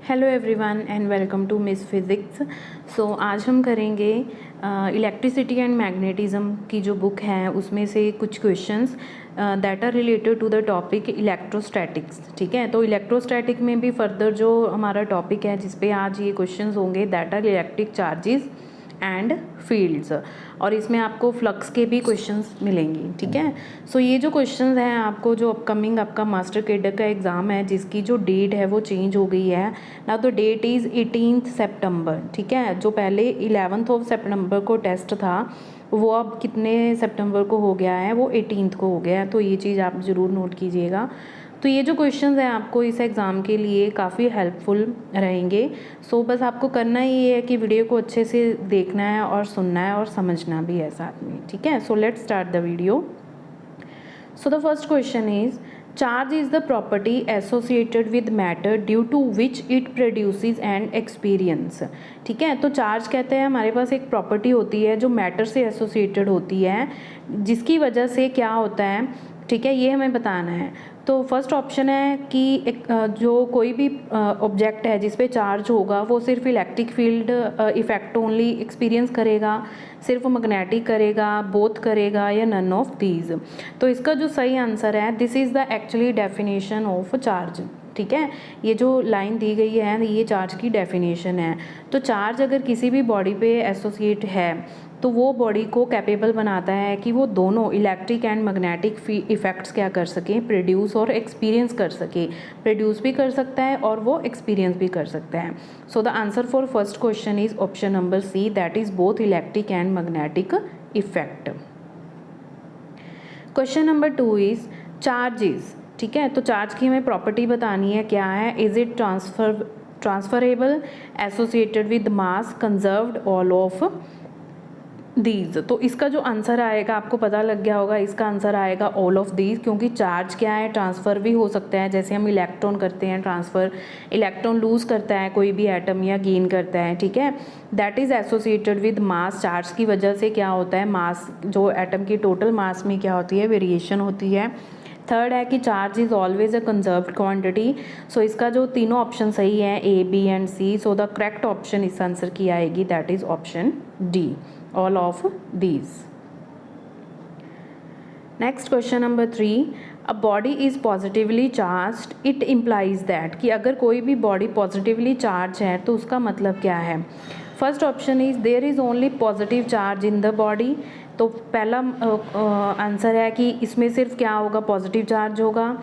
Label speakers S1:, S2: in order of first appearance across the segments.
S1: Hello everyone and welcome to Miss physics. So आज हम करेंगे इलेक्ट्रिसिटी एंड मैग्नेटिज्म की जो बुक है उसमें से कुछ questions that are related to the topic electrostatics. ठीक है, तो इलेक्ट्रोस्टैटिक में भी फर्दर जो हमारा टॉपिक है जिस पे आज ये क्वेश्चंस होंगे that are electric charges and fields, और इसमें आपको फ्लक्स के भी क्वेश्चंस मिलेंगी। ठीक है, सो ये जो क्वेश्चंस हैं आपको जो अपकमिंग आपका मास्टर कैडर का एग्ज़ाम है जिसकी जो डेट है वो चेंज हो गई है ना, तो डेट इज़ 18 सितंबर। ठीक है, जो पहले 11 सितंबर को टेस्ट था वो अब कितने सितंबर को हो गया है, वो 18 को हो गया है। तो ये चीज़ आप ज़रूर नोट कीजिएगा। तो ये जो क्वेश्चंस हैं आपको इस एग्ज़ाम के लिए काफ़ी हेल्पफुल रहेंगे। सो बस आपको करना ये है कि वीडियो को अच्छे से देखना है और सुनना है और समझना भी है साथ में। ठीक है, so let's start the video. So the first question is charge is the property associated with matter due to which it produces and experience. ठीक है, तो चार्ज कहते हैं हमारे पास एक प्रॉपर्टी होती है जो मैटर से एसोसिएटेड होती है जिसकी वजह से क्या होता है। ठीक है, ये हमें बताना है। तो फर्स्ट ऑप्शन है कि एक जो कोई भी ऑब्जेक्ट है जिस पे चार्ज होगा वो सिर्फ electric field effect only experience करेगा, सिर्फ मैग्नेटिक करेगा, बोथ करेगा, या नन ऑफ दीज। तो इसका जो सही आंसर है this is the actually definition of charge. ठीक है, ये जो लाइन दी गई है ये चार्ज की डेफिनेशन है। तो चार्ज अगर किसी भी बॉडी पे एसोसिएट है तो वो बॉडी को कैपेबल बनाता है कि वो दोनों इलेक्ट्रिक एंड मैग्नेटिक इफ़ेक्ट्स क्या कर सकें, प्रोड्यूस और एक्सपीरियंस कर सके। प्रोड्यूस भी कर सकता है और वो एक्सपीरियंस भी कर सकता है। So the answer for first question is option number C, that is both electric and magnetic effect. Question number 2 is charges. ठीक है, तो चार्ज की हमें प्रॉपर्टी बतानी है, क्या है, is it transferable, associated with mass, conserved, all of these. तो इसका जो आंसर आएगा आपको पता लग गया होगा, इसका आंसर आएगा ऑल ऑफ दीज, क्योंकि चार्ज क्या है, ट्रांसफ़र भी हो सकता है। जैसे हम इलेक्ट्रॉन करते हैं ट्रांसफ़र, इलेक्ट्रॉन लूज़ करता है कोई भी एटम या गेन करता है। ठीक है, that is associated with mass. Charge की वजह से क्या होता है, मास जो एटम की टोटल मास में क्या होती है, वेरिएशन होती है। थर्ड है कि charge is always a conserved quantity. So इसका जो तीनों ऑप्शन सही है A, B and C, so the correct option इस आंसर की आएगी, that is option D, all of these. Next question number 3, a body is positively charged, it implies that कि अगर कोई भी बॉडी पॉजिटिवली चार्ज है तो उसका मतलब क्या है। First option is there is only positive charge in the body. तो पहला आंसर है कि इसमें सिर्फ क्या होगा, पॉजिटिव चार्ज होगा।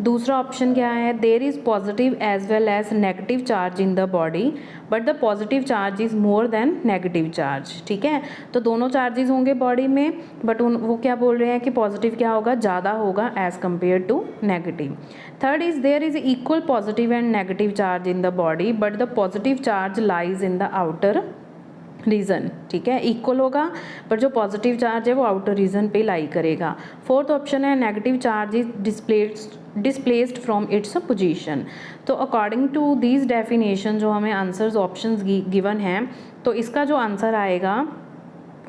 S1: दूसरा ऑप्शन क्या है, there is positive as well as negative charge in the body but the positive charge is more than negative charge. ठीक है, तो दोनों चार्जेस होंगे बॉडी में बट वो क्या बोल रहे हैं कि पॉजिटिव क्या होगा, ज़्यादा होगा as compare to negative. Third is there is equal positive and negative charge in the body but the positive charge lies in the outer region. ठीक है, इक्वल होगा पर जो पॉजिटिव चार्ज है वो आउटर रीजन पे लाई करेगा। फोर्थ ऑप्शन है negative charge is displaced from its position. तो अकॉर्डिंग टू दीज डेफिनेशन जो हमें आंसर्स ऑप्शंस गिवन हैं, तो इसका जो आंसर आएगा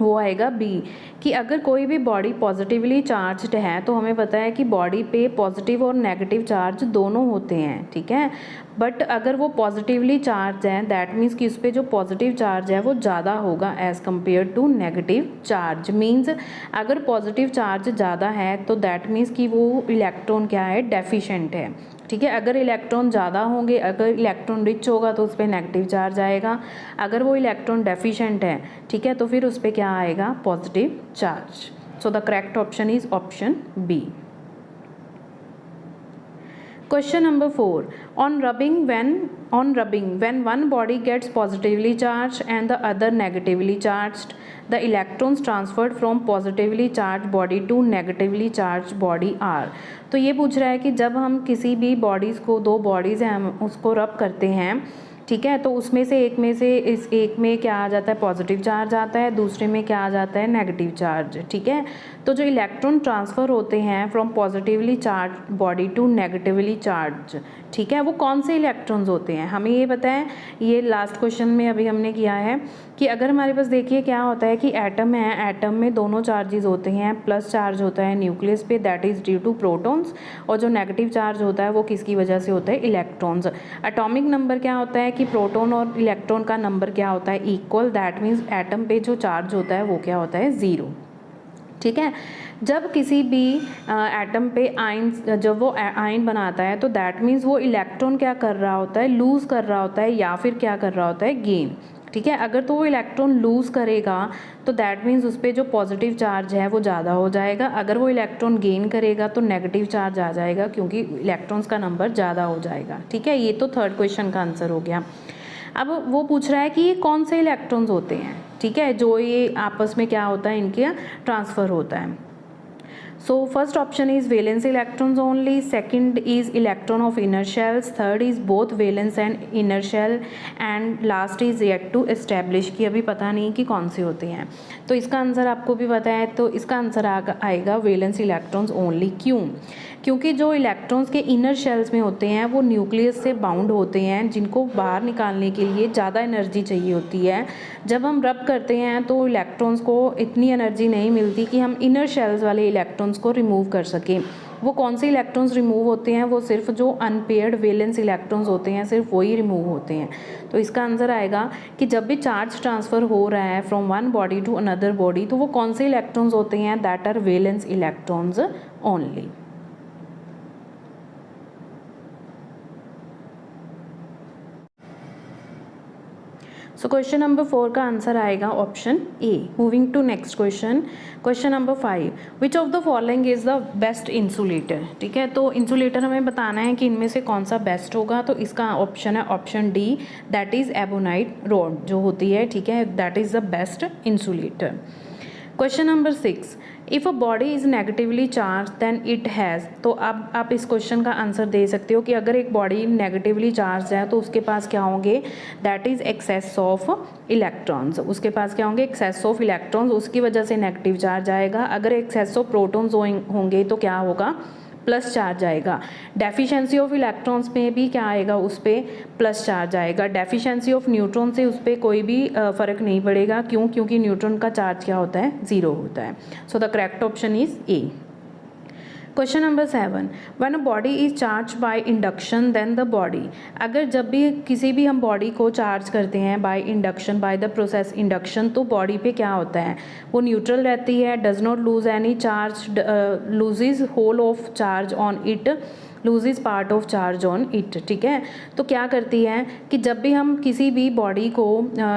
S1: वो आएगा बी, कि अगर कोई भी बॉडी पॉजिटिवली चार्ज्ड है तो हमें पता है कि बॉडी पे पॉजिटिव और नेगेटिव चार्ज दोनों होते हैं। ठीक है, बट अगर वो पॉजिटिवली चार्ज है दैट मीन्स कि उस पर जो पॉजिटिव चार्ज है वो ज़्यादा होगा as compare to negative charge. Means अगर पॉजिटिव चार्ज ज़्यादा है तो दैट मीन्स कि वो इलेक्ट्रॉन क्या है, डेफिशिएंट है। ठीक है, अगर इलेक्ट्रॉन ज़्यादा होंगे, अगर इलेक्ट्रॉन रिच होगा तो उस पर नेगेटिव चार्ज आएगा, अगर वो इलेक्ट्रॉन डेफिशिएंट है ठीक है तो फिर उस पर क्या आएगा, positive charge. So the correct option is option B. Question number 4, on rubbing when one body gets positively charged and the other negatively charged, the electrons transferred from positively charged body to negatively charged body are। तो ये पूछ रहा है कि जब हम किसी भी बॉडीज़ को, दो बॉडीज़ हैं हम उसको रब करते हैं, ठीक है, तो उसमें से इस एक में क्या आ जाता है, पॉजिटिव चार्ज आता है, दूसरे में क्या आ जाता है, नेगेटिव चार्ज। ठीक है, तो जो इलेक्ट्रॉन ट्रांसफ़र होते हैं from positively charge body to negatively charge, ठीक है, वो कौन से इलेक्ट्रॉन्स होते हैं हमें ये पता है, ये लास्ट क्वेश्चन में अभी हमने किया है कि अगर हमारे पास देखिए क्या होता है कि एटम है, एटम में दोनों चार्जेस होते हैं, प्लस चार्ज होता है न्यूक्लियस पे that is due to protons, और जो नेगेटिव चार्ज होता है वो किसकी वजह से होता है, इलेक्ट्रॉन्स। एटॉमिक नंबर क्या होता है कि प्रोटॉन और इलेक्ट्रॉन का नंबर क्या होता है, इक्वल, दैट मीन्स एटम पे जो चार्ज होता है वो क्या होता है, 0। ठीक है, जब किसी भी एटम पे आयन, जब वो आयन बनाता है तो दैट मीन्स वो इलेक्ट्रॉन क्या कर रहा होता है, लूज़ कर रहा होता है या फिर क्या कर रहा होता है, गेन। ठीक है, अगर तो वो इलेक्ट्रॉन लूज़ करेगा तो दैट मीन्स उस पर जो पॉजिटिव चार्ज है वो ज़्यादा हो जाएगा, अगर वो इलेक्ट्रॉन गेन करेगा तो नेगेटिव चार्ज आ जाएगा क्योंकि इलेक्ट्रॉन्स का नंबर ज़्यादा हो जाएगा। ठीक है, ये तो थर्ड क्वेश्चन का आंसर हो गया। अब वो पूछ रहा है कि ये कौन से इलेक्ट्रॉन्स होते हैं, ठीक है, जो ये आपस में क्या होता है, इनके ट्रांसफ़र होता है। So first option is valence electrons only, second is electron of inner shells, third is both valence and inner shell, and last is yet to establish कि अभी पता नहीं कि कौन से होते हैं। तो इसका आंसर आपको भी पता है, तो इसका आंसर आएगा वैलेंस इलेक्ट्रॉन्स ओनली। क्यों? क्योंकि जो इलेक्ट्रॉन्स के इनर शेल्स में होते हैं वो न्यूक्लियस से बाउंड होते हैं, जिनको बाहर निकालने के लिए ज़्यादा एनर्जी चाहिए होती है। जब हम रब करते हैं तो इलेक्ट्रॉन्स को इतनी एनर्जी नहीं मिलती कि हम इनर शेल्स वाले इलेक्ट्रॉन्स को रिमूव कर सकें। वो कौन से इलेक्ट्रॉन्स रिमूव होते हैं, वो सिर्फ जो अनपेयर्ड वैलेंस इलेक्ट्रॉन्स होते हैं सिर्फ वही रिमूव होते हैं। तो इसका आंसर आएगा कि जब भी चार्ज ट्रांसफ़र हो रहा है from one body to another body तो वो कौन से इलेक्ट्रॉन्स होते हैं, that are valence electrons only. So question number 4 का आंसर आएगा option A. Moving to next question, question number 5, which of the following is the best insulator. ठीक है, तो इंसुलेटर हमें बताना है कि इनमें से कौन सा बेस्ट होगा, तो इसका ऑप्शन है option D, that is ebonite rod जो होती है, ठीक है, that is the best insulator. Question number 6, if a body is negatively charge then it has, तो अब आप इस क्वेश्चन का आंसर दे सकते हो कि अगर एक बॉडी नेगेटिवली चार्ज है तो उसके पास क्या होंगे, that is excess of electrons, उसके पास क्या होंगे, एक्सेस ऑफ इलेक्ट्रॉन्स, उसकी वजह से नेगेटिव चार्ज आएगा। अगर एक्सेस ऑफ प्रोटॉन्स होंगे तो क्या होगा, प्लस चार्ज आएगा। डेफिशिएंसी ऑफ इलेक्ट्रॉन्स में भी क्या आएगा, उस पर प्लस चार्ज आएगा। डेफिशिएंसी ऑफ न्यूट्रॉन से उस पर कोई भी फ़र्क नहीं पड़ेगा, क्यों, क्योंकि न्यूट्रॉन का चार्ज क्या होता है, 0 होता है। So the correct option is A. Question number 7, when a body is charge by induction then the body, अगर जब भी किसी भी हम बॉडी को चार्ज करते हैं by induction, by the process induction, तो बॉडी पे क्या होता है, वो न्यूट्रल रहती है, does not lose any charge, loses whole of charge on it, loses part of charge on it. ठीक है, तो क्या करती है कि जब भी हम किसी भी बॉडी को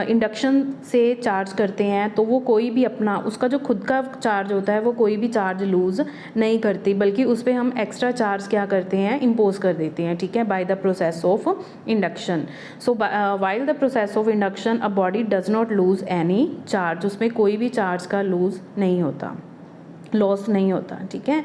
S1: इंडक्शन से चार्ज करते हैं तो वो कोई भी अपना, उसका जो खुद का चार्ज होता है वो कोई भी चार्ज लूज़ नहीं करती, बल्कि उस पर हम एक्स्ट्रा चार्ज क्या करते हैं, इम्पोज कर देते हैं। ठीक है, bye the process of induction. So while the process of induction a body does not lose any charge, उसमें कोई भी चार्ज का लूज नहीं होता, लॉस नहीं होता। ठीक है,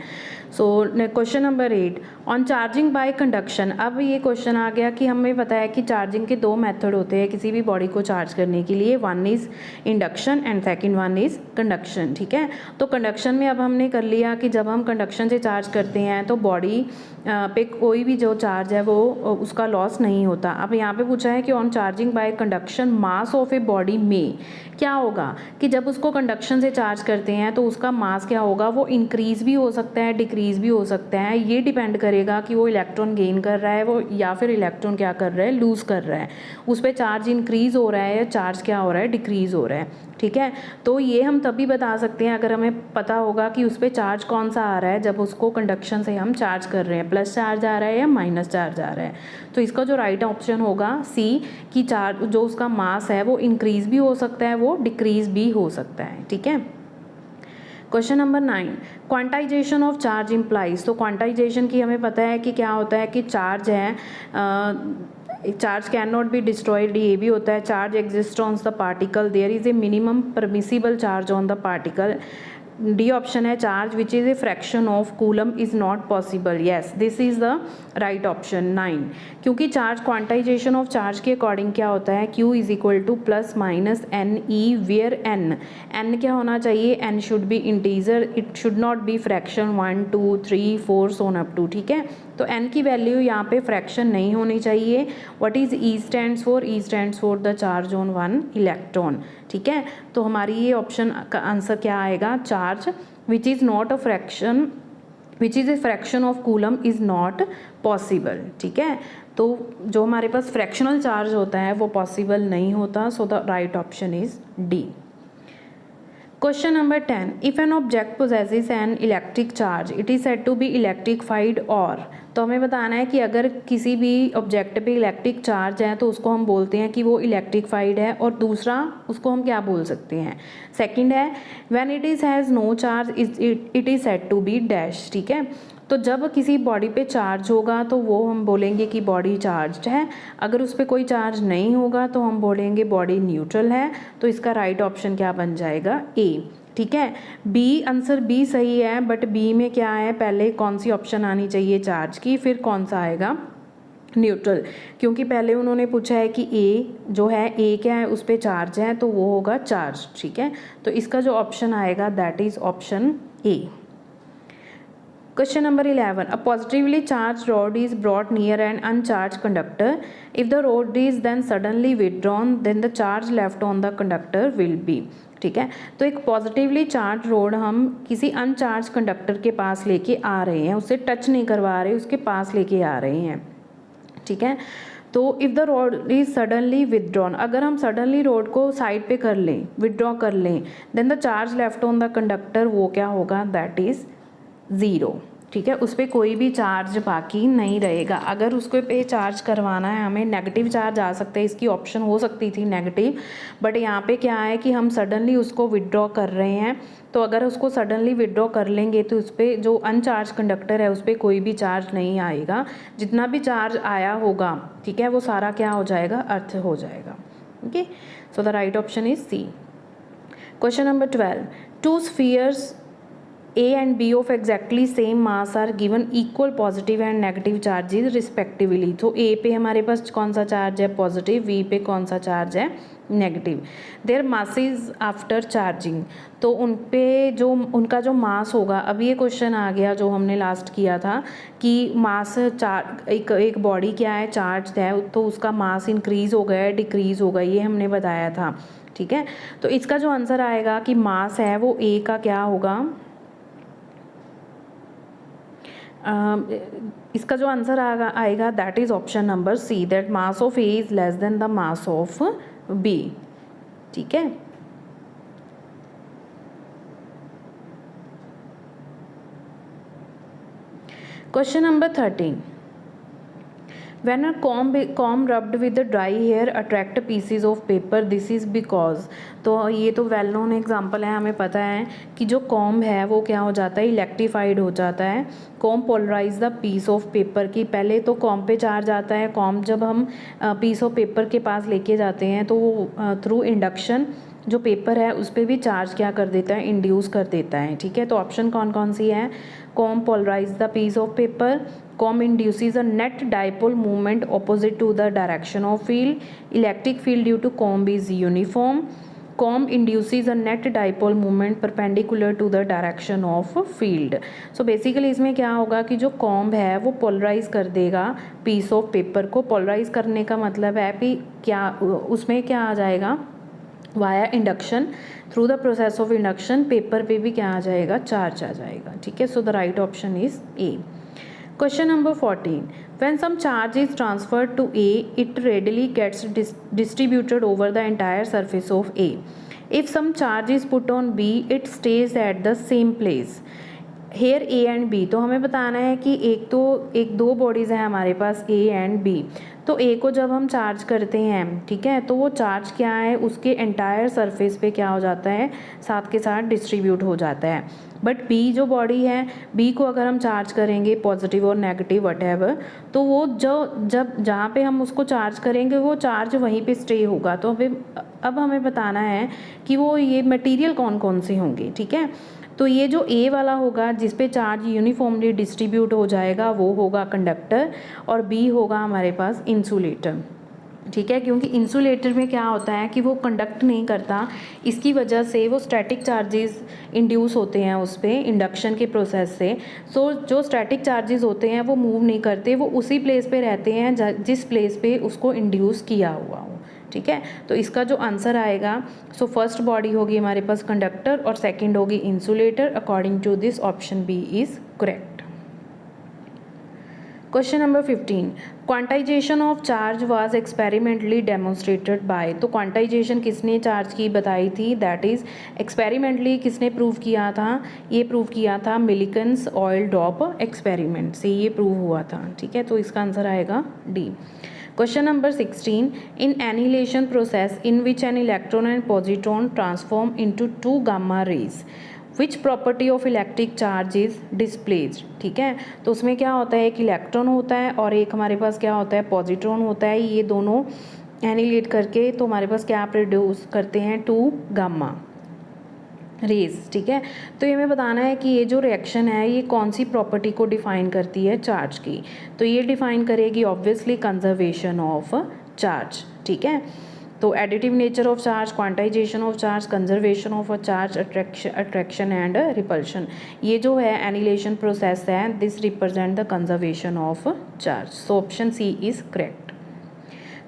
S1: सो question number 8, on charging by conduction. अब ये क्वेश्चन आ गया कि हमें पता है कि चार्जिंग के 2 मेथड होते हैं किसी भी बॉडी को चार्ज करने के लिए, one is induction and second one is conduction. ठीक है, तो कंडक्शन में अब हमने कर लिया कि जब हम कंडक्शन से चार्ज करते हैं तो बॉडी पे कोई भी जो चार्ज है वो उसका लॉस नहीं होता। अब यहाँ पे पूछा है कि on charging by conduction mass of a body में क्या होगा, कि जब उसको कंडक्शन से चार्ज करते हैं तो उसका मास क्या होगा, वो इंक्रीज़ भी हो सकता है, डिक्रीज़ भी हो सकता है। ये डिपेंड करेगा कि वो इलेक्ट्रॉन गेन कर रहा है वो, या फिर इलेक्ट्रॉन क्या कर रहा है, लूज़ कर रहा है, उस पर चार्ज इंक्रीज़ हो रहा है या चार्ज क्या हो रहा है, डिक्रीज़ हो रहा है। ठीक है, तो ये हम तभी बता सकते हैं अगर हमें पता होगा कि उस पर चार्ज कौन सा आ रहा है, जब उसको कंडक्शन से हम चार्ज कर रहे हैं, प्लस चार्ज आ रहा है या माइनस चार्ज आ रहा है। तो इसका जो राइट ऑप्शन होगा सी, कि चार्ज जो उसका मास है वो इंक्रीज़ भी हो सकता है, वो डिक्रीज़ भी हो सकता है। ठीक है, question number 9, quantization of charge implies. तो क्वांटाइजेशन की हमें पता है कि क्या होता है कि चार्ज है, charge can not be destroyed, ये भी होता है, charge exist on the particle, there is a minimum permissible charge on the particle. D option है, charge which is a fraction of coulomb is not possible. Yes, this is the right option 9, क्योंकि charge quantization of charge के according क्या होता है, Q is equal to plus minus N E, where N क्या होना चाहिए, N should be integer, it should not be fraction 1 2 3 4 so on up to. ठीक है, तो तो n की वैल्यू यहाँ पे फ्रैक्शन नहीं होनी चाहिए। What is E stands for? E stands for the charge on one electron, ठीक है। तो हमारी ये ऑप्शन का आंसर क्या आएगा? Charge which is not a fraction, which is a fraction of coulomb is not possible, ठीक है। तो जो हमारे पास फ्रैक्शनल चार्ज होता है वो पॉसिबल नहीं होता। So the right option is D. Question number 10, if an object possesses an electric charge it is said to be electrified और, तो हमें बताना है कि अगर किसी भी ऑब्जेक्ट पे इलेक्ट्रिक चार्ज है तो उसको हम बोलते हैं कि वो इलेक्ट्रिफाइड है, और दूसरा उसको हम क्या बोल सकते हैं? सेकंड है when it is has no charge it is said to be dash, ठीक है। तो जब किसी बॉडी पे चार्ज होगा तो वो हम बोलेंगे कि बॉडी चार्ज्ड है, अगर उस पर कोई चार्ज नहीं होगा तो हम बोलेंगे बॉडी न्यूट्रल है। तो इसका राइट ऑप्शन क्या बन जाएगा? ए, ठीक है। बी, आंसर बी सही है, बट बी में क्या है, पहले कौन सी ऑप्शन आनी चाहिए चार्ज की, फिर कौन सा आएगा? न्यूट्रल, क्योंकि पहले उन्होंने पूछा है कि ए जो है, ए क्या है, उस पर चार्ज है तो वो होगा चार्ज, ठीक है। तो इसका जो ऑप्शन आएगा that is option A. Question number 11. A positively charged rod is brought near an uncharged conductor. If the rod is then suddenly withdrawn, then the charge left on the conductor will be, ठीक है। तो एक positively charge road हम किसी अनचार्ज conductor के पास लेके आ रहे हैं, उससे टच नहीं करवा रहे, उसके पास लेके आ रहे हैं, ठीक है। तो if the road is suddenly withdrawn, अगर हम सडनली रोड को साइड पे कर लें, विदड्रॉ कर लें, then the charge left on the conductor वो क्या होगा? दैट इज़ ज़ीरो, ठीक है। उस पर कोई भी चार्ज बाकी नहीं रहेगा। अगर उसको पे चार्ज करवाना है हमें, नेगेटिव चार्ज आ सकता है, इसकी ऑप्शन हो सकती थी नेगेटिव, बट यहाँ पे क्या है कि हम सडनली उसको विदड्रॉ कर रहे हैं, तो अगर उसको सडनली विदड्रॉ कर लेंगे तो उस पर जो अनचार्ज कंडक्टर है उस पर कोई भी चार्ज नहीं आएगा, जितना भी चार्ज आया होगा, ठीक है, वो सारा क्या हो जाएगा? अर्थ हो जाएगा, okay. So the right option is C. Question number 12, two spheres A and B of exactly same mass are given equal positive and negative charges respectively. तो A पे हमारे पास कौन सा चार्ज है? पॉजिटिव। B पे कौन सा चार्ज है? Negative. Their masses after charging, तो उन पे जो उनका जो मास होगा, अब ये क्वेश्चन आ गया जो हमने लास्ट किया था कि मास एक बॉडी क्या है, चार्ज है, तो उसका मास इंक्रीज़ हो गया है, डिक्रीज़ हो गया, ये हमने बताया था, ठीक है। तो इसका जो आंसर आएगा कि मास है वो A का क्या होगा? इसका जो आंसर आएगा that is option number C, that mass of A is less than the mass of B, ठीक है। Question number 13, When a comb rubbed with the dry hair attract pieces of paper, this is because, तो ये तो well known example है, हमें पता है कि जो कॉम्ब है वो क्या हो जाता है? इलेक्ट्रीफाइड हो जाता है। Comb polarise the piece of paper की, पहले तो कॉम्ब पे चार्ज आता है, कॉम्ब जब हम पीस ऑफ पेपर के पास लेके जाते हैं तो वो थ्रू इंडक्शन जो पेपर है उस पर भी चार्ज क्या कर देता है? इंड्यूस कर देता है, ठीक है। तो ऑप्शन कौन कौन सी है? Comb polarise the piece of paper, comb induces a net dipole movement opposite to the direction of field, electric field due to comb is uniform, comb induces a net dipole movement perpendicular to the direction of field. So basically इसमें क्या होगा कि जो comb है वो polarise कर देगा piece of paper को। पोलराइज करने का मतलब है कि क्या उसमें क्या आ जाएगा? Via induction, through the process of induction paper पे भी क्या आ जाएगा? चार्ज आ जाएगा, ठीक है। So the right option is A. Question number 14. When some charge is transferred to A, it readily gets distributed over the entire surface of A. If some charge is put on B, it stays at the same place. Here A and B, तो हमें बताना है कि एक दो bodies हैं हमारे पास ए and B. तो ए को जब हम चार्ज करते हैं, ठीक है, तो वो चार्ज क्या है? उसके एंटायर सरफेस पे क्या हो जाता है? साथ के साथ डिस्ट्रीब्यूट हो जाता है। बट बी जो बॉडी है, बी को अगर हम चार्ज करेंगे पॉजिटिव और नेगेटिव वटएवर, तो वो जब जहाँ पे हम उसको चार्ज करेंगे वो चार्ज वहीं पे स्टे होगा। तो अब हमें बताना है कि वो ये मटेरियल कौन कौन से होंगे, ठीक है। तो ये जो ए वाला होगा जिस पे चार्ज यूनिफॉर्मली डिस्ट्रीब्यूट हो जाएगा वो होगा कंडक्टर, और बी होगा हमारे पास इंसुलेटर, ठीक है, क्योंकि इंसुलेटर में क्या होता है कि वो कंडक्ट नहीं करता, इसकी वजह से वो स्टैटिक चार्जेस इंड्यूस होते हैं उस पर इंडक्शन के प्रोसेस से। सो जो स्टैटिक चार्जेस होते हैं वो मूव नहीं करते, वो उसी प्लेस पे रहते हैं जिस प्लेस पे उसको इंड्यूस किया हुआ हो। ठीक है, तो इसका जो आंसर आएगा, सो फर्स्ट बॉडी होगी हमारे पास कंडक्टर और सेकंड होगी insulator. According to this option B is correct. Question number 15, quantisation of charge was experimentally demonstrated by. तो क्वांटाइजेशन किसने चार्ज की बताई थी, दैट इज़ एक्सपेरिमेंटली किसने प्रूव किया था, ये प्रूव किया था मिलिकन्स ऑयल ड्रॉप एक्सपेरिमेंट से ये प्रूव हुआ था। ठीक है, तो इसका आंसर आएगा D. Question number 16, in annihilation process in which an electron and positron transform into two gamma rays, which property of electric charge is displayed। ठीक है, तो उसमें क्या होता है, एक इलेक्ट्रॉन होता है और एक हमारे पास क्या होता है, पॉजिट्रॉन होता है। ये दोनों एनिलेट करके तो हमारे पास क्या प्रोड्यूस करते हैं, टू गामा रेज। ठीक है, तो ये हमें बताना है कि ये जो रिएक्शन है ये कौन सी प्रॉपर्टी को डिफाइन करती है चार्ज की। तो ये डिफाइन करेगी ऑब्वियसली कंजर्वेशन ऑफ चार्ज। ठीक है, तो additive nature of charge, quantization of charge, conservation of a charge, attraction and repulsion, ये जो है एनिलेशन प्रोसेस है, this represent the conservation of charge. So option C is correct.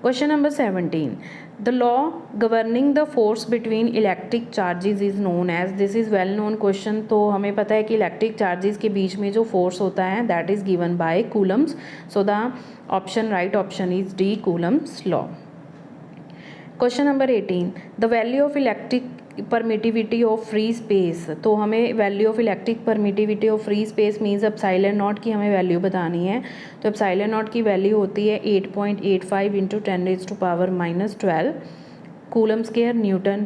S1: Question number 17, the law governing the force between electric charges is known as। this is well known question। तो हमें पता है कि electric charges के बीच में जो force होता है that is given by Coulomb's. So the option right option is D, Coulomb's law. Question number 18, the value of electric permittivity of free space. तो हमें value of electric permittivity of free space means epsilon not की हमें value बतानी है। तो epsilon not की value होती है 8.85 इंटू 10⁻⁻12 कूलम स्क्वायर न्यूटन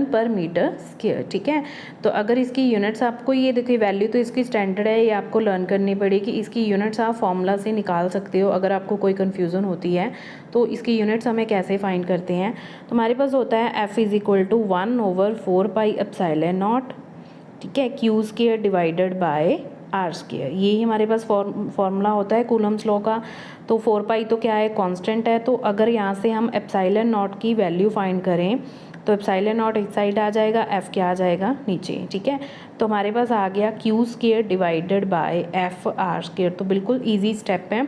S1: पर मीटर स्क्वायर। ठीक है, तो अगर इसकी यूनिट्स आपको ये देखिए वैल्यू तो इसकी स्टैंडर्ड है, ये आपको लर्न करनी पड़ेगी। इसकी यूनिट्स आप फॉर्मूला से निकाल सकते हो अगर आपको कोई कन्फ्यूज़न होती है। तो इसकी यूनिट्स हमें कैसे फाइंड करते हैं, तो हमारे पास होता है F is equal to 1/4 epsilon naught. ठीक है, Q square divided by R square, यही हमारे पास फॉर्मूला होता है कूलम्स लॉ का। तो 4 तो क्या है, कांस्टेंट है। तो अगर यहाँ से हम एप्सिलॉन नॉट की वैल्यू फाइंड करें तो एप्सिलॉन नॉट एक साइड आ जाएगा, एफ क्या आ जाएगा नीचे। ठीक है, तो हमारे पास आ गया Q square divided bye F R square. तो बिल्कुल ईजी स्टेप है।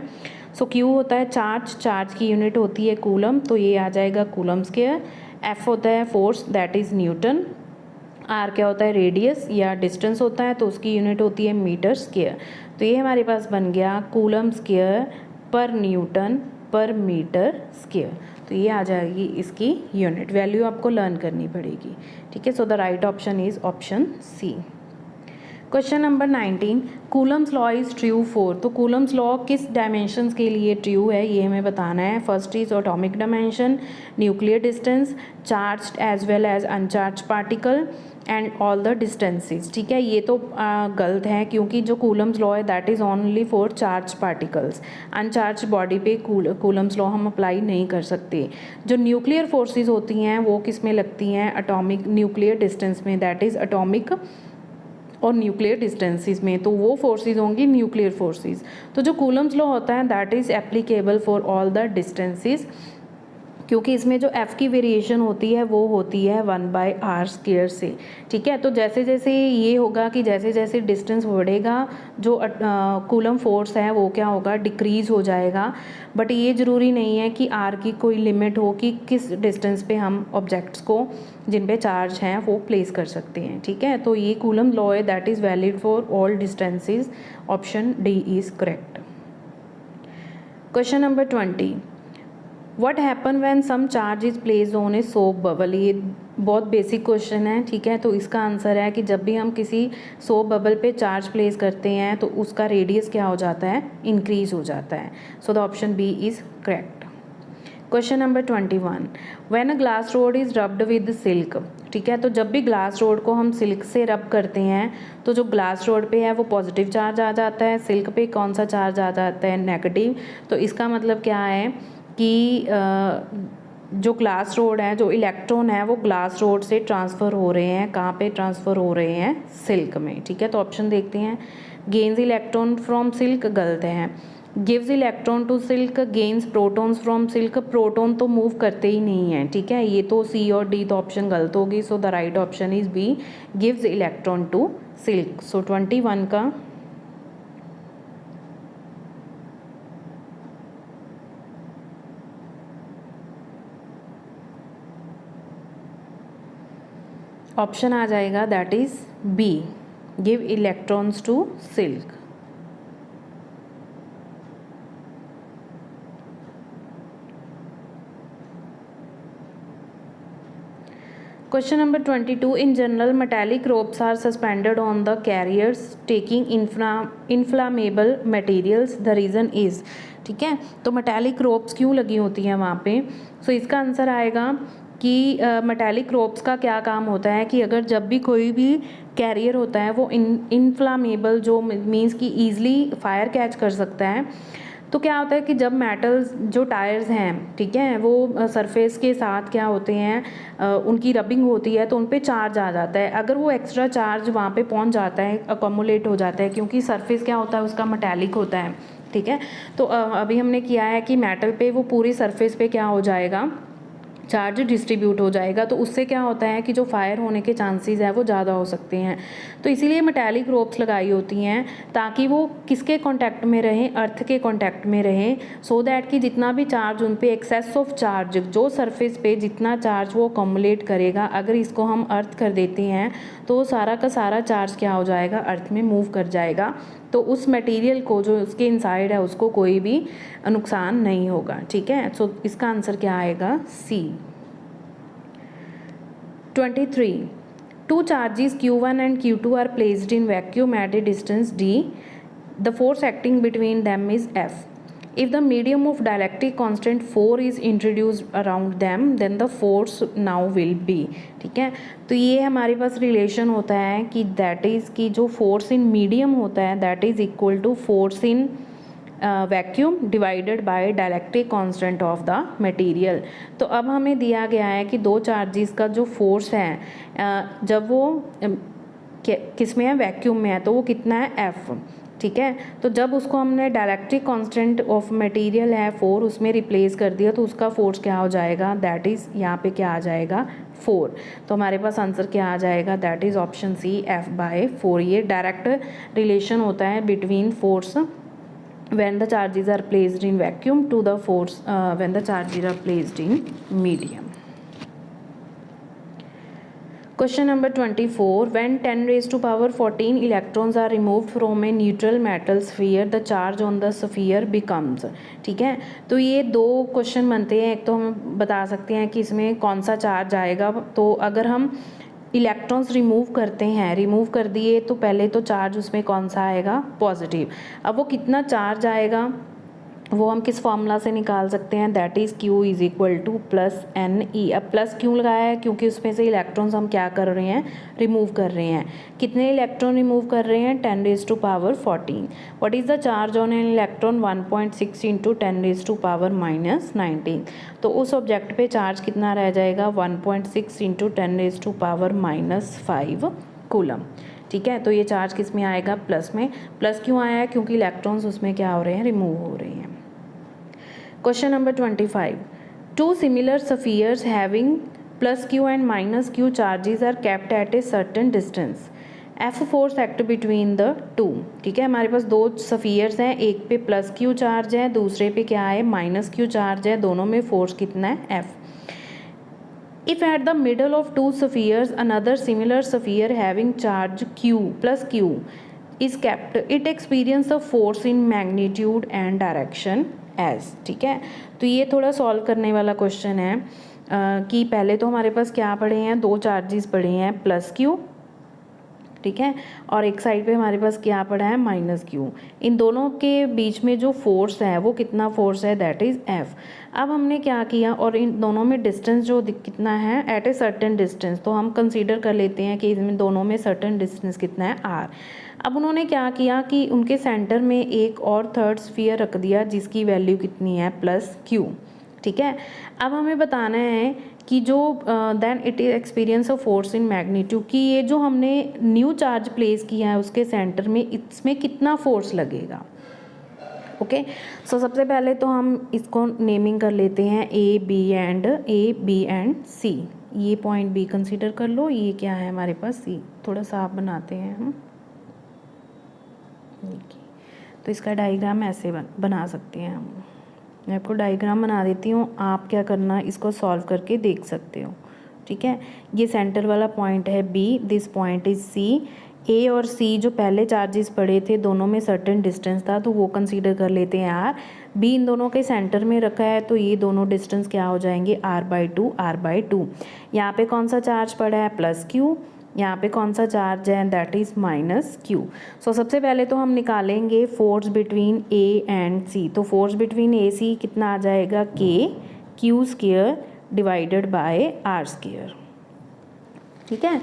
S1: सो क्यू होता है चार्ज की यूनिट होती है कूलम, तो ये आ जाएगा कूलम स्क्वायर। एफ होता है force that is newton. R क्या होता है, रेडियस या डिस्टेंस होता है, तो उसकी यूनिट होती है मीटर स्क्वायर। तो ये हमारे पास बन गया कूलम स्क्वायर पर न्यूटन पर मीटर स्क्वायर। तो ये आ जाएगी इसकी यूनिट, वैल्यू आपको लर्न करनी पड़ेगी। ठीक है, so the right option is option C. Question number 19, Coulomb's law is true for. तो कूलम्स लॉ किस डायमेंशंस के लिए ट्रू है ये हमें बताना है। First is atomic dimension, nuclear distance, charged as well as uncharge particle and all the distances. ठीक है, ये तो गलत है क्योंकि जो कूलम्स लॉ है that is only for charge particles. Uncharge body पे कूलम्स लॉ हम अप्लाई नहीं कर सकते। जो न्यूक्लियर फोर्सेस होती हैं वो किस में लगती हैं, एटॉमिक न्यूक्लियर डिस्टेंस में, दैट इज़ एटॉमिक और न्यूक्लियर डिस्टेंसेस में, तो वो फोर्सेस होंगी न्यूक्लियर फोर्सेस। तो जो कूलम्स लॉ होता है that is applicable for all the distances, क्योंकि इसमें जो एफ़ की वेरिएशन होती है वो होती है 1/r स्क्वायर से। ठीक है, तो जैसे जैसे ये होगा कि जैसे जैसे डिस्टेंस बढ़ेगा जो कूलम फोर्स है वो क्या होगा, डिक्रीज़ हो जाएगा। बट ये ज़रूरी नहीं है कि आर की कोई लिमिट हो कि किस डिस्टेंस पे हम ऑब्जेक्ट्स को जिन पे चार्ज हैं वो प्लेस कर सकते हैं। ठीक है, तो ये कूलम लॉ है that is valid for all distances. Option D is correct. Question number 20, what happen when some charge is placed on a soap bubble. ये बहुत बेसिक क्वेश्चन है। ठीक है, तो इसका आंसर है कि जब भी हम किसी सोप बबल पे चार्ज प्लेस करते हैं तो उसका रेडियस क्या हो जाता है, इंक्रीज हो जाता है। So the option B is correct. Question number 21, when a glass rod is rubbed with silk. ठीक है, तो जब भी ग्लास रोड को हम सिल्क से रब करते हैं तो जो ग्लास रोड पे है वो पॉजिटिव चार्ज आ जाता है, सिल्क पे कौन सा चार्ज आ जाता है, नेगेटिव। तो इसका मतलब क्या है कि जो ग्लास रोड है, जो इलेक्ट्रॉन है वो ग्लास रोड से ट्रांसफ़र हो रहे हैं, कहाँ पे ट्रांसफ़र हो रहे हैं, सिल्क में। ठीक है, तो ऑप्शन देखते हैं। गेन्स इलेक्ट्रॉन फ्रॉम सिल्क गलत है, gives electron to silk, gains protons from silk. Proton तो मूव करते ही नहीं हैं, ठीक है, ये तो सी और डी तो ऑप्शन गलत होगी। So the right option is B, gives electron to silk. So 21 का ऑप्शन आ जाएगा that is B, give electrons to silk. Question number 22. In general, metallic ropes are suspended on the carriers taking inflammable materials. The reason is, ठीक है, तो metallic ropes क्यों लगी होती हैं वहाँ पे? So इसका आंसर आएगा कि मेटालिक रोप्स का क्या काम होता है कि अगर जब भी कोई भी कैरियर होता है वो इनफ्लामेबल, जो मीन्स कि ईजिली फायर कैच कर सकता है, तो क्या होता है कि जब मेटल्स जो टायर्स हैं, ठीक है, वो सरफेस के साथ क्या होते हैं, उनकी रबिंग होती है तो उन पे चार्ज आ जाता है। अगर वो एक्स्ट्रा चार्ज वहाँ पे पहुँच जाता है, अकोमुलेट हो जाता है, क्योंकि सरफेस क्या होता है उसका मेटालिक होता है, ठीक है, तो अभी हमने किया है कि मेटल पे वो पूरी सरफेस पे क्या हो जाएगा, चार्ज डिस्ट्रीब्यूट हो जाएगा, तो उससे क्या होता है कि जो फायर होने के चांसेस है वो ज़्यादा हो सकते हैं। तो इसीलिए मेटालिक रोप्स लगाई होती हैं ताकि वो किसके कांटेक्ट में रहें, अर्थ के कांटेक्ट में रहें, सो दैट कि जितना भी चार्ज उन पे एक्सेस ऑफ चार्ज, जो सरफेस पे जितना चार्ज वो अकोमुलेट करेगा, अगर इसको हम अर्थ कर देते हैं तो सारा का सारा चार्ज क्या हो जाएगा, अर्थ में मूव कर जाएगा, तो उस मटेरियल को जो उसके इनसाइड है उसको कोई भी नुकसान नहीं होगा, ठीक है। सो इसका आंसर क्या आएगा, सी। 23. Two charges Q1 and Q2 are placed in vacuum at a distance d. The force acting between them is F. If the medium of dielectric constant 4 is introduced around them, then the force now will be, ठीक है। तो ये हमारे पास relation होता है कि that is कि जो फोर्स इन मीडियम होता है that is equal to force in vacuum divided by dielectric constant of the material. तो अब हमें दिया गया है कि दो चार्जेस का जो फोर्स है जब वो किस में है, वैक्यूम में है, तो वो कितना है, एफ, ठीक है। तो जब उसको हमने डायलेक्ट्रिक कांस्टेंट ऑफ मटेरियल है 4 उसमें रिप्लेस कर दिया तो उसका फोर्स क्या हो जाएगा, दैट इज़ यहाँ पे क्या आ जाएगा, 4। तो हमारे पास आंसर क्या आ जाएगा, that is option C, F by 4। ये डायरेक्ट रिलेशन होता है between force when the charges are placed in vacuum to the force when the charges are placed in medium. Question number 24. When 10 raised to power 14 electrons are removed from a neutral metal sphere, the charge on the sphere becomes, ठीक है। तो ये दो question बनते हैं, एक तो हम बता सकते हैं कि इसमें कौन सा चार्ज आएगा। तो अगर हम इलेक्ट्रॉन्स रिमूव करते हैं, रिमूव कर दिए तो पहले तो चार्ज उसमें कौन सा आएगा, पॉजिटिव। अब वो कितना चार्ज आएगा वो हम किस फॉर्मूला से निकाल सकते हैं, that is Q is equal to plus N E. अब प्लस क्यों लगाया है, क्योंकि उसमें से इलेक्ट्रॉन्स हम क्या कर रहे हैं, रिमूव कर रहे हैं। कितने इलेक्ट्रॉन रिमूव कर रहे हैं, 10 raised to power 14। What is the charge on an electron, 1.6 into 10 raised to power -19। तो उस ऑब्जेक्ट पे चार्ज कितना रह जाएगा, 1.6 into 10 raised to power -5 coulomb, ठीक है। तो ये चार्ज किस में आएगा, प्लस में। प्लस क्यों आया है, क्योंकि इलेक्ट्रॉन्स उसमें क्या हो रहे हैं, रिमूव हो रहे हैं। Question number 25. Two similar spheres having plus q and minus q charges are kept at a certain distance. F force act between the two, ठीक है। हमारे पास दो स्फीयर्स हैं, एक पे प्लस क्यू चार्ज है, दूसरे पे क्या है, माइनस क्यू चार्ज है, दोनों में फोर्स कितना है, F. If at the middle of two spheres another similar sphere having charge q plus q is kept, it experience a force in magnitude and direction as, ठीक है। तो ये थोड़ा सॉल्व करने वाला क्वेश्चन है कि पहले तो हमारे पास क्या पड़े हैं, दो चार्जेस पड़े हैं प्लस क्यू, ठीक है, और एक साइड पे हमारे पास क्या पड़ा है, माइनस क्यू। इन दोनों के बीच में जो फोर्स है वो कितना फोर्स है, दैट इज़ एफ। अब हमने क्या किया, और इन दोनों में डिस्टेंस जो कितना है, एट ए सर्टेन डिस्टेंस, तो हम कंसीडर कर लेते हैं कि इसमें दोनों में सर्टेन डिस्टेंस कितना है, आर। अब उन्होंने क्या किया कि उनके सेंटर में एक और थर्ड स्फीयर रख दिया जिसकी वैल्यू कितनी है, प्लस क्यू, ठीक है। अब हमें बताना है कि जो then it is experience of force in magnitude, कि ये जो हमने न्यू चार्ज प्लेस किया है उसके सेंटर में, इसमें कितना फोर्स लगेगा, ओके। सो सबसे पहले तो हम इसको नेमिंग कर लेते हैं ए बी एंड सी। ये पॉइंट बी कंसीडर कर लो, ये क्या है हमारे पास सी। थोड़ा सा आप बनाते हैं हम, तो इसका डायग्राम ऐसे बना सकते हैं हम। मैं आपको डायग्राम बना देती हूँ, आप क्या करना इसको सॉल्व करके देख सकते हो, ठीक है। ये सेंटर वाला पॉइंट है B, this point is C. A और सी जो पहले चार्जेस पड़े थे दोनों में सर्टेन डिस्टेंस था, तो वो कंसीडर कर लेते हैं आर। बी इन दोनों के सेंटर में रखा है, तो ये दोनों डिस्टेंस क्या हो जाएंगे, r/2। यहाँ पे कौन सा चार्ज पड़ा है, प्लस क्यू। यहाँ पे कौन सा चार्ज है, that is minus Q. So सबसे पहले तो हम निकालेंगे force between A and C. तो फोर्स बिटवीन ए सी कितना आ जाएगा, K Q square divided by R square, ठीक है।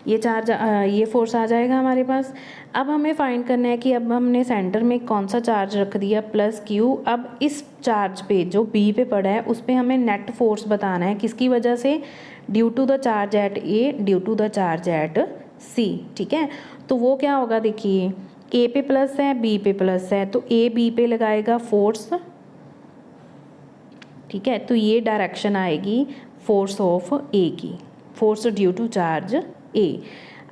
S1: ये फोर्स आ जाएगा हमारे पास। अब हमें फाइंड करना है कि अब हमने सेंटर में कौन सा चार्ज रख दिया, प्लस क्यू। अब इस चार्ज पे जो बी पे पड़ा है उस पे हमें नेट फोर्स बताना है, किसकी वजह से, due to the charge at A, due to the charge at C, ठीक है। तो वो क्या होगा, देखिए ए पे प्लस है, बी पे प्लस है, तो ए बी पे लगाएगा फोर्स, ठीक है। तो ये डायरेक्शन आएगी फोर्स ऑफ ए की, फोर्स ड्यू टू चार्ज ए।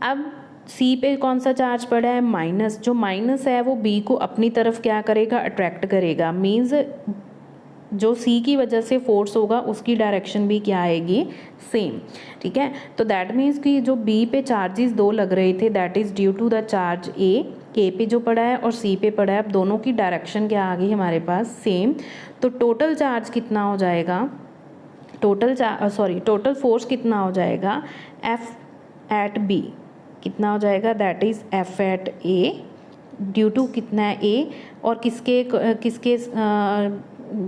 S1: अब सी पे कौन सा चार्ज पड़ा है, माइनस। जो माइनस है वो बी को अपनी तरफ क्या करेगा, अट्रैक्ट करेगा। मीन्स जो सी की वजह से फोर्स होगा उसकी डायरेक्शन भी क्या आएगी, सेम, ठीक है। तो दैट मीन्स कि जो बी पे चार्जेस दो लग रहे थे, that is due to the charge A पे जो पड़ा है और सी पे पड़ा है, अब दोनों की डायरेक्शन क्या आ गई हमारे पास, सेम। तो टोटल चार्ज कितना हो जाएगा, टोटल फोर्स कितना हो जाएगा, एफ एट बी कितना हो जाएगा, that is F at A due to कितना है ए, और किसके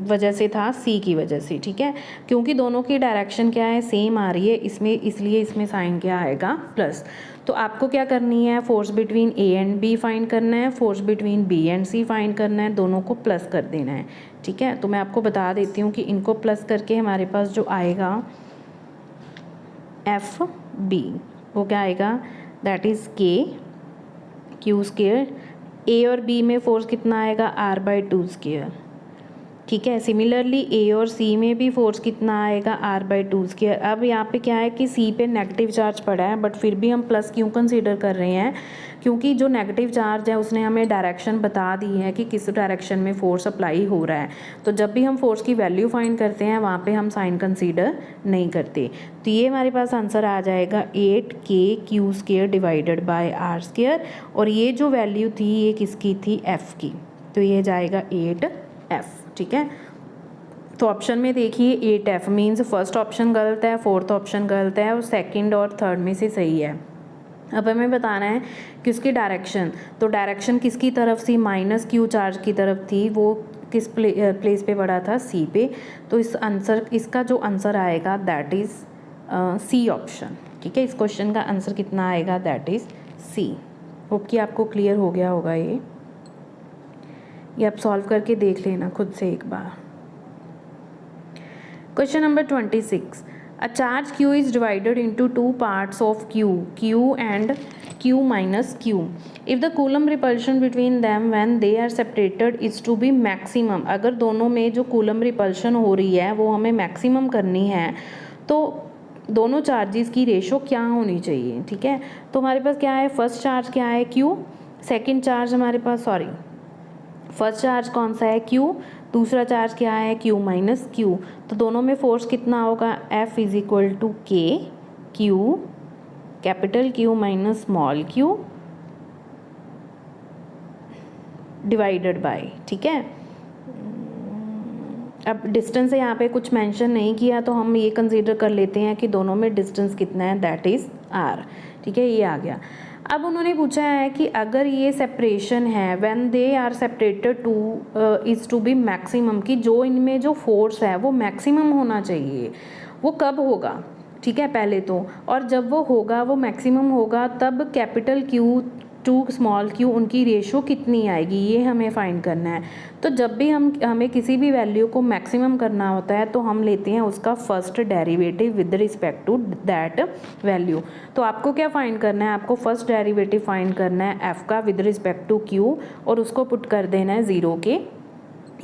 S1: वजह से था, सी की वजह से, ठीक है। क्योंकि दोनों की डायरेक्शन क्या है, सेम आ रही है इसमें, इसलिए इसमें साइन क्या आएगा, प्लस। तो आपको क्या करनी है, force between A and B find करना है, force between B and C find करना है, दोनों को प्लस कर देना है, ठीक है। तो मैं आपको बता देती हूँ कि इनको प्लस करके हमारे पास जो आएगा एफ बी, वो क्या आएगा, दैट इज़ के क्यू स्क्वायर। ए और बी में फोर्स कितना आएगा, r/2 स्क्वायर, ठीक है। सिमिलरली ए और सी में भी फोर्स कितना आएगा, r/2 स्क्वायर। अब यहाँ पे क्या है कि सी पे नेगेटिव चार्ज पड़ा है, बट फिर भी हम प्लस क्यों कंसीडर कर रहे हैं, क्योंकि जो नेगेटिव चार्ज है उसने हमें डायरेक्शन बता दी है कि किस डायरेक्शन में फोर्स अप्लाई हो रहा है। तो जब भी हम फोर्स की वैल्यू फाइंड करते हैं वहाँ पे हम साइन कंसीडर नहीं करते। तो ये हमारे पास आंसर आ जाएगा 8k square divided by R square, और ये जो वैल्यू थी ये किसकी थी, एफ की। तो ये जाएगा 8f, ठीक है। तो ऑप्शन में देखिए 8f मीन्स फर्स्ट ऑप्शन गलत है, फोर्थ ऑप्शन गलत है, और सेकंड और थर्ड में से सही है। अब हमें बताना है कि उसकी डायरेक्शन, तो डायरेक्शन किसकी तरफ थी, माइनस क्यू चार्ज की तरफ थी, वो किस प्लेस पे पड़ा था, सी पे। तो इसका जो आंसर आएगा दैट इज़ सी ऑप्शन, ठीक है। इस क्वेश्चन का आंसर कितना आएगा, दैट इज़ सी। होप कि आपको क्लियर हो गया होगा ये आप सॉल्व करके देख लेना खुद से एक बार। Question number 26, a charge Q is divided into two parts of Q and Q minus Q. If the Coulomb repulsion between them when they are separated is to be maximum, अगर दोनों में जो Coulomb repulsion हो रही है वो हमें maximum करनी है, तो दोनों चार्जेस की रेशो क्या होनी चाहिए, ठीक है। तो हमारे पास क्या है, फर्स्ट चार्ज क्या है, Q, सेकेंड चार्ज हमारे पास फर्स्ट चार्ज कौन सा है, Q, दूसरा चार्ज क्या है, Q माइनस Q। तो दोनों में फोर्स कितना होगा, F इज इक्वल टू के Q, capital Q minus small q divided by, ठीक है। अब डिस्टेंस है यहाँ पे कुछ मेंशन नहीं किया, तो हम ये कंसीडर कर लेते हैं कि दोनों में डिस्टेंस कितना है, दैट इज़ r, ठीक है। ये आ गया। अब उन्होंने पूछा है कि अगर ये सेपरेशन है when they are separated to is to be maximum, कि जो इनमें जो फोर्स है वो मैक्सिमम होना चाहिए, वो कब होगा, ठीक है, पहले तो। और जब वो होगा, वो मैक्सिमम होगा, तब capital Q to small q उनकी रेशो कितनी आएगी, ये हमें फाइंड करना है। तो जब भी हमें किसी भी वैल्यू को मैक्सिमम करना होता है तो हम लेते हैं उसका first derivative with respect to that value. तो आपको क्या फाइंड करना है, आपको फर्स्ट डेरिवेटिव फाइंड करना है f का विद रिस्पेक्ट टू q, और उसको पुट कर देना है 0 के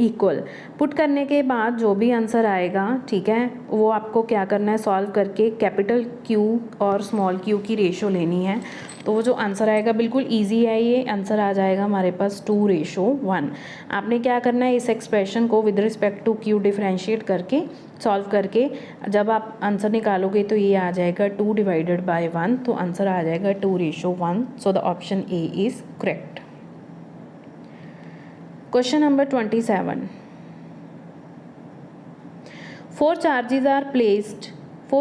S1: इक्वल। पुट करने के बाद जो भी आंसर आएगा, ठीक है, वो आपको क्या करना है, सॉल्व करके कैपिटल Q और स्मॉल q की रेशो लेनी है। तो वो जो आंसर आएगा बिल्कुल इजी है, ये आंसर आ जाएगा हमारे पास 2:1। आपने क्या करना है, इस एक्सप्रेशन को with respect to Q differentiate करके सॉल्व करके जब आप आंसर निकालोगे तो ये आ जाएगा 2/1, तो आंसर आ जाएगा 2:1। सो the option A is correct. Question number 27. Four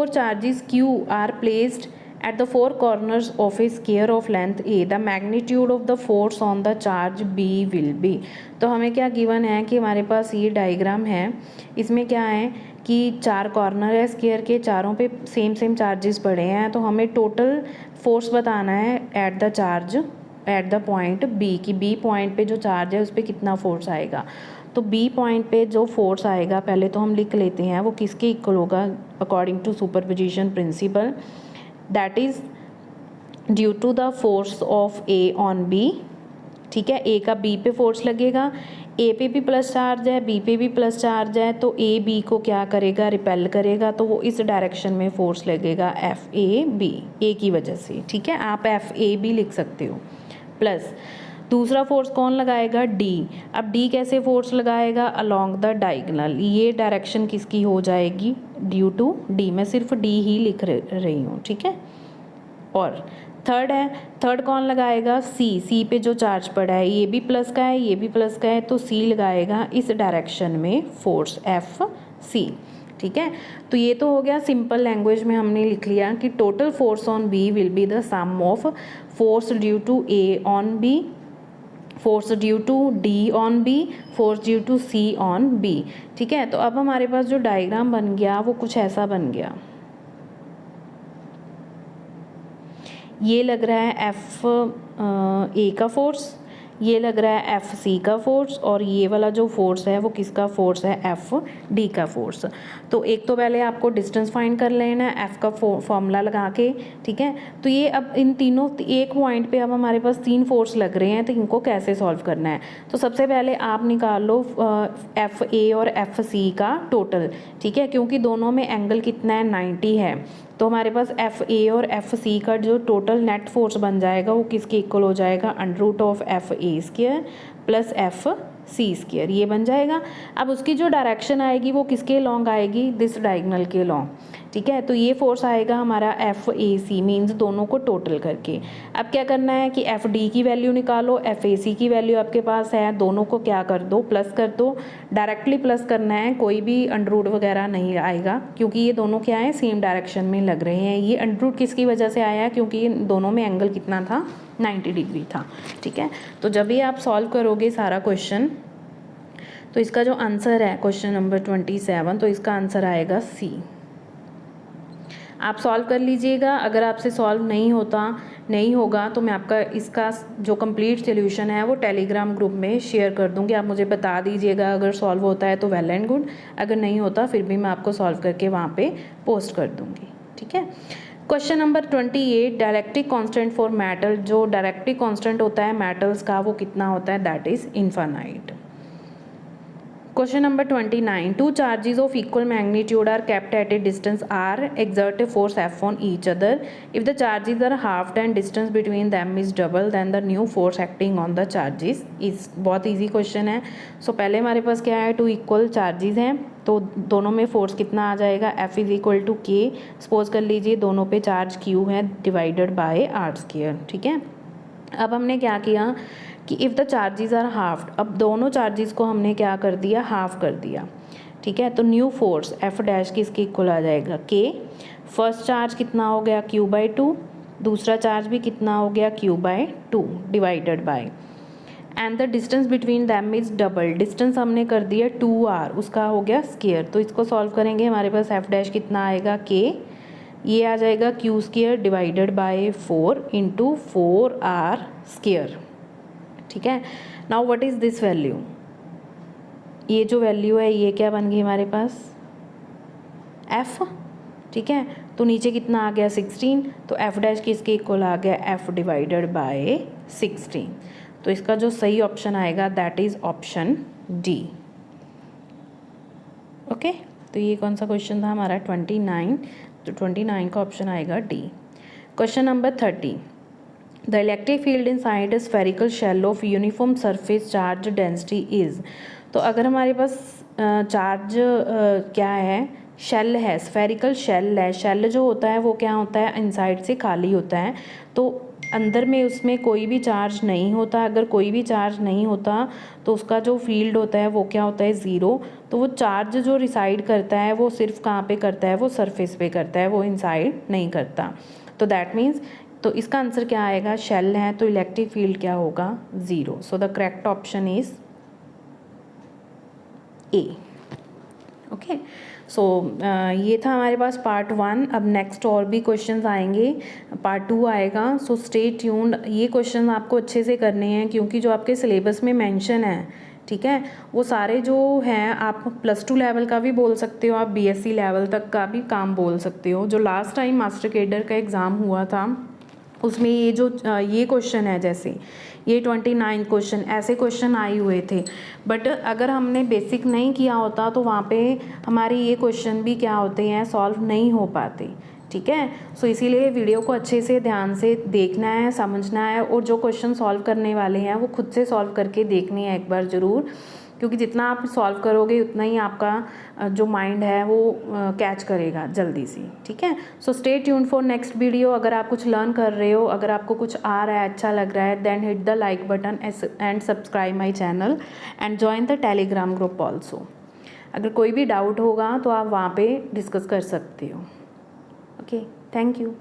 S1: charges Q are placed at the four corners of a sphere of length A. The magnitude of the force on the charge B will be. तो हमें क्या given है कि हमारे पास ये diagram है, इसमें क्या है कि 4 कॉर्नर है स्क्वायर के, चारों पे सेम चार्जेस पड़े हैं, तो हमें टोटल फोर्स बताना है एट द पॉइंट बी, कि बी पॉइंट पे जो चार्ज है उस पर कितना फोर्स आएगा। तो बी पॉइंट पे जो फोर्स आएगा पहले तो हम लिख लेते हैं, वो किसके इक्वल होगा according to superposition principle, that is due to the force of A on B. ठीक है, ए का बी पे फोर्स लगेगा, ए पे भी प्लस चार्ज है, बी पे भी प्लस चार्ज है, तो ए बी को क्या करेगा, रिपेल करेगा, तो वो इस डायरेक्शन में फोर्स लगेगा एफ ए बी, ए की वजह से। ठीक है, आप एफ ए बी लिख सकते हो। प्लस दूसरा फोर्स कौन लगाएगा, डी। अब डी कैसे फोर्स लगाएगा, अलोंग द डायगोनल, ये डायरेक्शन किसकी हो जाएगी, ड्यू टू डी। मैं सिर्फ डी ही लिख रही हूँ, ठीक है। और थर्ड कौन लगाएगा, सी पे जो चार्ज पड़ा है ये भी प्लस का है, ये भी प्लस का है, तो सी लगाएगा इस डायरेक्शन में फोर्स एफ सी। ठीक है, तो ये तो हो गया सिंपल लैंग्वेज में हमने लिख लिया कि total force on B will be the sum of force due to A on B, force due to D on B, force due to C on B. ठीक है, तो अब हमारे पास जो डायग्राम बन गया वो कुछ ऐसा बन गया, ये लग रहा है एफ ए का फोर्स, ये लग रहा है एफ सी का फोर्स, और ये वाला जो फोर्स है वो किसका फोर्स है, एफ डी का फोर्स। तो एक तो पहले आपको डिस्टेंस फाइंड कर लेना है एफ का फॉर्मूला लगा के। ठीक है, तो ये अब इन तीनों एक पॉइंट पे अब हमारे पास 3 फोर्स लग रहे हैं, तो इनको कैसे सॉल्व करना है। तो सबसे पहले आप निकाल लो एफ ए और एफ सी का टोटल। ठीक है, क्योंकि दोनों में एंगल कितना है, 90 है, तो हमारे पास एफ ए और एफ सी का जो टोटल नेट फोर्स बन जाएगा वो किसके इक्वल हो जाएगा, under root of F A square plus F C square, ये बन जाएगा। अब उसकी जो डायरेक्शन आएगी वो किसके लॉन्ग आएगी, दिस डायगोनल के लॉन्ग। ठीक है, तो ये फोर्स आएगा हमारा एफ ए सी, मीन्स दोनों को टोटल करके। अब क्या करना है कि एफ डी की वैल्यू निकालो, एफ ए सी की वैल्यू आपके पास है, दोनों को क्या कर दो, प्लस कर दो। डायरेक्टली प्लस करना है, कोई भी अंडर रूट वगैरह नहीं आएगा, क्योंकि ये दोनों क्या है, सेम डायरेक्शन में लग रहे हैं। ये अंडर रूट किसकी वजह से आया, क्योंकि दोनों में एंगल कितना था, 90 डिग्री था। ठीक है, तो जब भी आप सॉल्व करोगे सारा क्वेश्चन, तो इसका जो आंसर है क्वेश्चन नंबर 27, तो इसका आंसर आएगा सी। आप सॉल्व कर लीजिएगा, अगर आपसे सॉल्व नहीं होगा तो मैं आपका इसका जो कंप्लीट सॉल्यूशन है वो टेलीग्राम ग्रुप में शेयर कर दूंगी। आप मुझे बता दीजिएगा, अगर सॉल्व होता है तो वेल एंड गुड, अगर नहीं होता फिर भी मैं आपको सॉल्व करके वहाँ पे पोस्ट कर दूंगी। ठीक है, question number 28, डायरेक्ट्रिक constant for metal. जो डायरेक्ट्रिक कांस्टेंट होता है मेटल्स का वो कितना होता है, that is infinite. Question number 29. Two charges of equal magnitude are kept at a distance r, exert a force F on each other. If the charges are halved and distance between them is double, then the new force acting on the charges is। बहुत easy question है। So पहले हमारे पास क्या है, two equal charges हैं, तो दोनों में फोर्स कितना आ जाएगा, F is equal to K. Suppose कर लीजिए दोनों पे चार्ज Q है डिवाइडेड बाय आर स्क्वायर। ठीक है, अब हमने क्या किया कि if the charges are halved, अब दोनों चार्जेस को हमने क्या कर दिया, हाफ कर दिया। ठीक है, तो न्यू फोर्स एफ डैश किसके इक्वल आ जाएगा, के। फर्स्ट चार्ज कितना हो गया, Q/2, दूसरा चार्ज भी कितना हो गया, Q/2 divided by, and the distance between them is double. Distance हमने कर दिया 2r, उसका हो गया स्क्वायर। तो इसको सॉल्व करेंगे, हमारे पास एफ डैश कितना आएगा, के, ये आ जाएगा Q² divided by 4 into 4r square. ठीक है, now what is this value, ये जो वैल्यू है ये क्या बन गई हमारे पास, f। ठीक है, तो नीचे कितना आ गया, 16, तो f डैश किसके इक्वल आ गया, f डिवाइडेड बाय 16। तो इसका जो सही ऑप्शन आएगा that is option D. Okay, तो ये कौन सा क्वेश्चन था हमारा 29, तो 29 का ऑप्शन आएगा D. Question number 30, the electric field inside a spherical shell of uniform surface charge density is. तो अगर हमारे पास चार्ज क्या है, शेल है, स्फेरिकल शेल है। शेल जो होता है वो क्या होता है, इनसाइड से खाली होता है, तो अंदर में उसमें कोई भी चार्ज नहीं होता। अगर कोई भी चार्ज नहीं होता तो उसका जो फील्ड होता है वो क्या होता है, ज़ीरो। तो वो चार्ज जो रिसाइड करता है वो सिर्फ कहाँ पे करता है, वो सरफेस पे करता है, वो इनसाइड नहीं करता। तो दैट मीन्स, तो इसका आंसर क्या आएगा, शेल है तो इलेक्ट्रिक फील्ड क्या होगा, zero. So the correct option is A. Okay, so ये था हमारे पास पार्ट 1। अब नेक्स्ट और भी क्वेश्चंस आएंगे, पार्ट 2 आएगा। So stay tuned. ये क्वेश्चन आपको अच्छे से करने हैं क्योंकि जो आपके सिलेबस में मेंशन है, ठीक है, वो सारे जो हैं आप +2 लेवल का भी बोल सकते हो, आप BSc लेवल तक का भी काम बोल सकते हो। जो लास्ट टाइम मास्टर केडर का एग्ज़ाम हुआ था उसमें ये जो ये क्वेश्चन है, जैसे ये 29 क्वेश्चन, ऐसे क्वेश्चन आए हुए थे। बट अगर हमने बेसिक नहीं किया होता तो वहाँ पे हमारे ये क्वेश्चन भी क्या होते हैं, सॉल्व नहीं हो पाते, ठीक है। सो इसीलिए वीडियो को अच्छे से ध्यान से देखना है, समझना है, और जो क्वेश्चन सॉल्व करने वाले हैं वो खुद से सॉल्व करके देखने हैं एक बार ज़रूर, क्योंकि जितना आप सॉल्व करोगे उतना ही आपका जो माइंड है वो कैच करेगा जल्दी से, ठीक है। So stay tuned for next video. अगर आप कुछ लर्न कर रहे हो, अगर आपको कुछ आ रहा है, अच्छा लग रहा है, then hit the like button and subscribe my channel and join the Telegram group also. अगर कोई भी डाउट होगा तो आप वहाँ पे डिस्कस कर सकते हो। Okay, thank you.